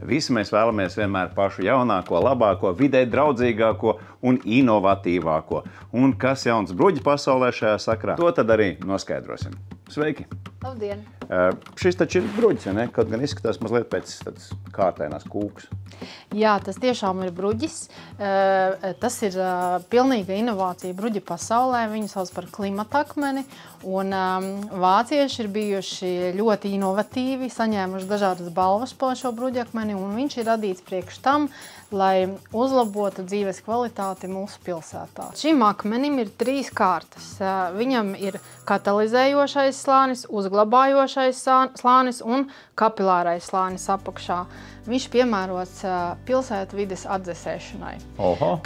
Visi mēs vēlamies vienmēr pašu jaunāko, labāko, vidē draudzīgāko un inovatīvāko. Un kas jauns bruģi pasaulē šajā sakrā, to tad arī noskaidrosim. Sveiki! Labdien! Šis taču ir bruģis, ja ne? Kaut gan izskatās mazliet pēc tādas kārtainās kūkas. Jā, tas tiešām ir bruģis. Tas ir pilnīga inovācija bruģi pasaulē. Viņu sauc par klimatakmeni. Un vācieši ir bijuši ļoti inovatīvi, saņēmuši dažādas balvas par šo bruģakmeni, un viņš ir radīts priekš tam, lai uzlabotu dzīves kvalitāti mūsu pilsētā. Šim akmenim ir 3 kārtas. Viņam ir katalizējošais slānis, uzglabājošais slānis un kapilārais slānis apakšā. Viņš piemērots pilsētu vides atdzesēšanai.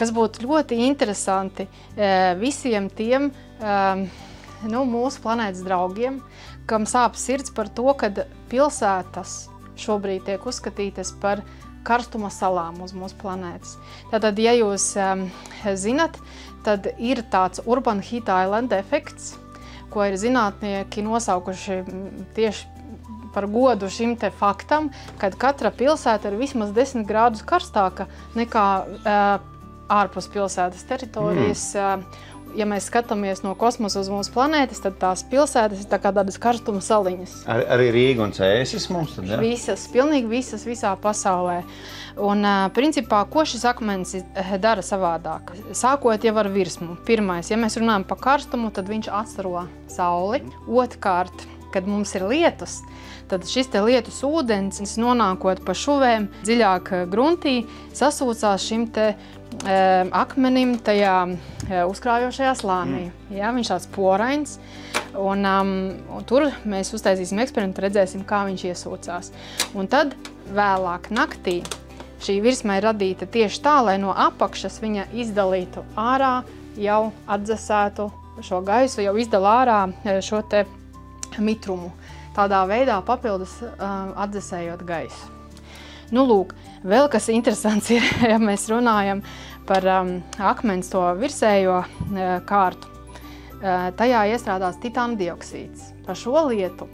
Kas būtu ļoti interesanti visiem tiem mūsu planētas draugiem, kam sāp sirds par to, ka pilsētas šobrīd tiek uzskatītas par karstuma salām uz mūsu planētas. Tātad, ja jūs zinat, tad ir tāds Urban Heat Island efekts, ko ir zinātnieki nosaukuši tieši par godu šim te faktam, kad katra pilsēta ir vismaz 10 grādus karstāka nekā ārpus pilsētas teritorijas. Ja mēs skatāmies no kosmosa uz mūsu planētas, tad tās pilsētas ir tā kā tādas karstuma saliņas. Arī Rīga un Cēsis mums tad, ja? Visas, pilnīgi visas, visā pasaulē. Un principā, ko šis akmens dara savādāk? Sākot jau ar virsmu. Pirmais, ja mēs runājam par karstumu, tad viņš atstaro sauli. Otrkārt, kad mums ir lietus, tad šis te lietus ūdens, nonākot pa šuvēm dziļāk gruntī, sasūcās šim te akmenim tajā uzkrājošajā slānī. Ja, viņš tāds porains, un tur mēs uztaisīsim eksperimentu, redzēsim, kā viņš iesūcās. Un tad vēlāk naktī šī virsma ir radīta tieši tā, lai no apakšas viņa izdalītu ārā jau atdzesētu šo gaisu, jau izdala ārā šo te mitrumu. Tādā veidā papildus atdzesējot gaisu. Nu, lūk, vēl kas interesants ir, ja mēs runājam par akmens to virsējo kārtu. Tajā iestrādās titāna dioksīds. Par šo lietu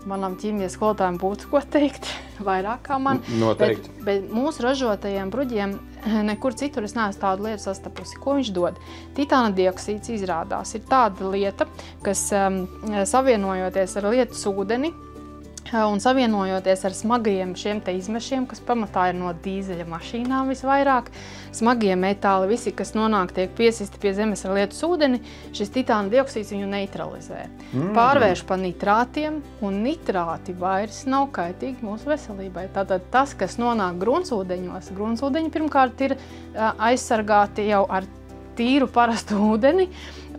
manam ķīmijas skolotājiem būtu ko teikt, vairāk kā man. Noteikti. Bet mūsu ražotajiem bruģiem nekur citur es neesmu tādu lietu sastapusi. Ko viņš dod? Titāna dioksīds izrādās ir tāda lieta, kas savienojoties ar lietus ūdeni un savienojoties ar smagajiem šiem te izmešiem, kas pamatā ir no dīzeļa mašīnām visvairāk, smagie metāli, visi, kas nonāk, tiek piesisti pie zemes ar lietus ūdeni, šis titāna dioksīds viņu neutralizē. Pārvērš pa nitrātiem, un nitrāti vairs nav kaitīgi mūsu veselībai. Tātad tas, kas nonāk gruntsūdeņos, gruntsūdeņi pirmkārt ir aizsargāti jau ar tīru parastu ūdeni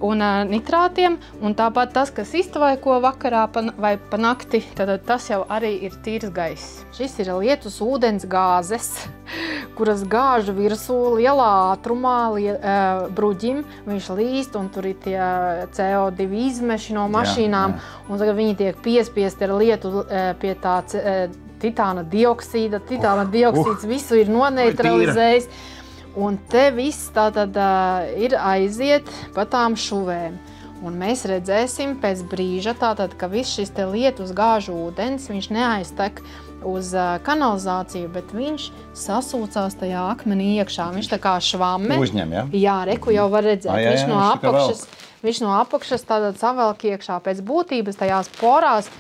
un nitrātiem, un tāpat tas, kas iztvaiko vakarā vai pa nakti, tad tas jau arī ir tīrs gaiss. Šis ir lietus ūdens gāzes, kuras gāž virsū lielā ātrumā bruģim, viņš līst, un tur ir tie CO2 izmeši no mašīnām, un tagad viņi tiek piespiesti ar lietu pie tā titāna dioksīda. Titāna dioksīds visu ir noneutralizējis. Un te viss tātad ir aiziet pa tām šuvēm. Un mēs redzēsim pēc brīža tātad, ka viss šis te lietus gāžu ūdens, viņš neaiztek uz kanalizāciju, bet viņš sasūcās tajā akmenī iekšā. Viņš tā kā švamme. Uzņem, ja? Jā, reku jau var redzēt. Viņš no apakšas tātad savelk iekšā. Pēc būtības tajās porās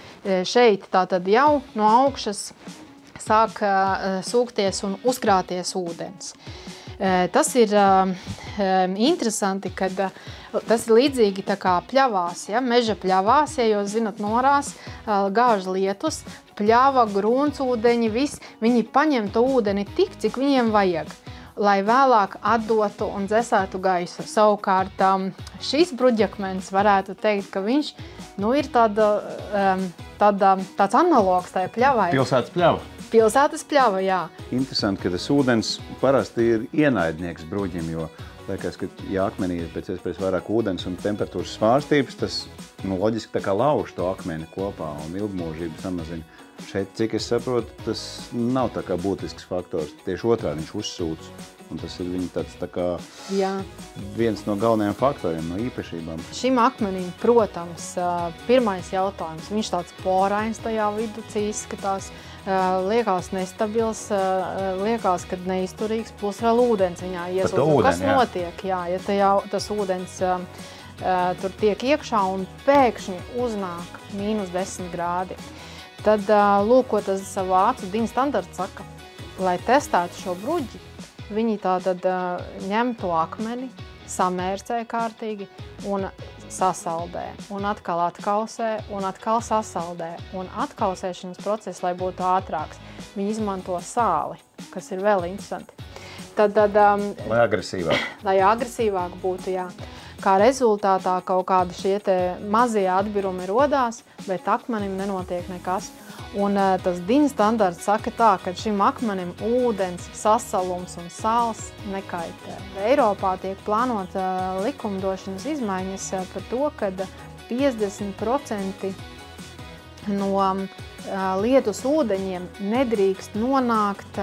šeit tātad jau no augšas sāk sūkties un uzkrāties ūdens. Tas ir interesanti, kad tas ir līdzīgi tā kā pļavās, ja? Meža pļavās, ja jūs zinat, norās, gāž lietus, pļava, gruntsūdeņi, viņi paņem to ūdeni tik, cik viņiem vajag, lai vēlāk atdotu un dzesētu gaisu. Savukārt šis bruģakmens varētu teikt, ka viņš ir tāds analogs tai pļavai. Pilsētas pļava. Pilsētas pļava, jā. Interesanti, ka tas ūdens parasti ir ienaidnieks bruģim, jo liekas, ka ja akmenī ir pēc iespējas vairāk ūdens un temperatūras svārstības, tas loģiski tā kā lauž to akmeni kopā un ilgmūžību samazina. Šeit, cik es saprotu, tas nav tā kā būtisks faktors. Tieši otrādi viņš uzsūc. Un tas ir viņa tāds tā kā viens no galvenajiem faktoriem, no īpašībām. Šim akmenim, protams, pirmais jautājums, viņš tāds porains tajā vidū izskatās, liekas nestabils, liekas, kad neizturīgs, plus vēl ūdens viņā iesūdz. Kas notiek? Jā, ja tajā, tas ūdens tur tiek iekšā un pēkšņi uznāk -10 grādi. Tad, lūk, ko tas vācu DIN standarts saka, lai testētu šo bruģi, viņi tātad ņem to akmeni, samērcē kārtīgi un sasaldē, un atkal atkausē, un atkal sasaldē. Un atkausēšanas process, lai būtu ātrāks, viņi izmanto sāli, kas ir vēl interesanti. Tad, lai agresīvāk. Lai agresīvāk būtu, jā. Kā rezultātā kaut kādi šie te mazie atbirumi rodās, bet akmenim nenotiek nekas. Un tas DIN standarts saka tā, ka šim akmenim ūdens, sasalums un sāls nekaitē. Eiropā tiek plānota likumdošanas izmaiņas par to, ka 50% no lietus ūdeņiem nedrīkst nonākt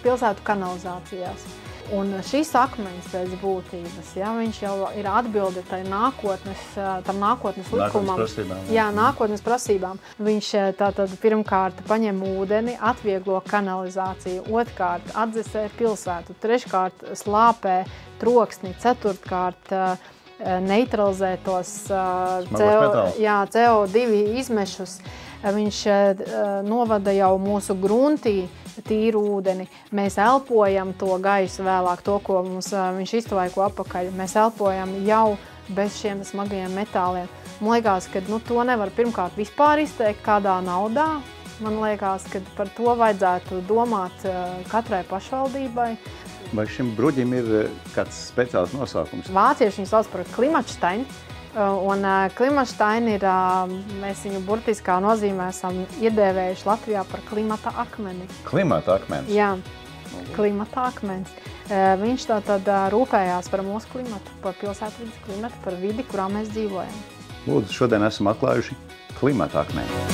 pilsētu kanalizācijās. Un šis akmens pēc būtības, ja, viņš jau ir atbilde tam nākotnes likumam. Nākotnes prasībām. Viņš tātad pirmkārt paņem ūdeni, atvieglo kanalizāciju, otrkārt atdzesē pilsētu, treškārt slāpē troksni, ceturtkārt neutralizē tos CO2 izmešus. Viņš novada jau mūsu gruntī tīru ūdeni. Mēs elpojam to gaisu vēlāk, to, ko mums viņš iztvaiko apakaļ. Mēs elpojam jau bez šiem smagajiem metāliem. Man liekas, ka to nevar pirmkārt vispār izteikt kādā naudā. Man liekas, ka par to vajadzētu domāt katrai pašvaldībai. Vai šim bruģim ir kāds speciāls nosaukums? Vācieši viņu sauc par Klimačstein. Un Klimačsteini ir, mēs viņu burtiskā nozīmē esam iedēvējuši Latvijā par klimata akmeni. Klimata akmens? Jā, klimata akmens. Viņš tātad rūpējās par mūsu klimatu, par pilsētvidas klimatu, par vidi, kurā mēs dzīvojam. Lūdzu, šodien esam atklājuši klimata akmeni.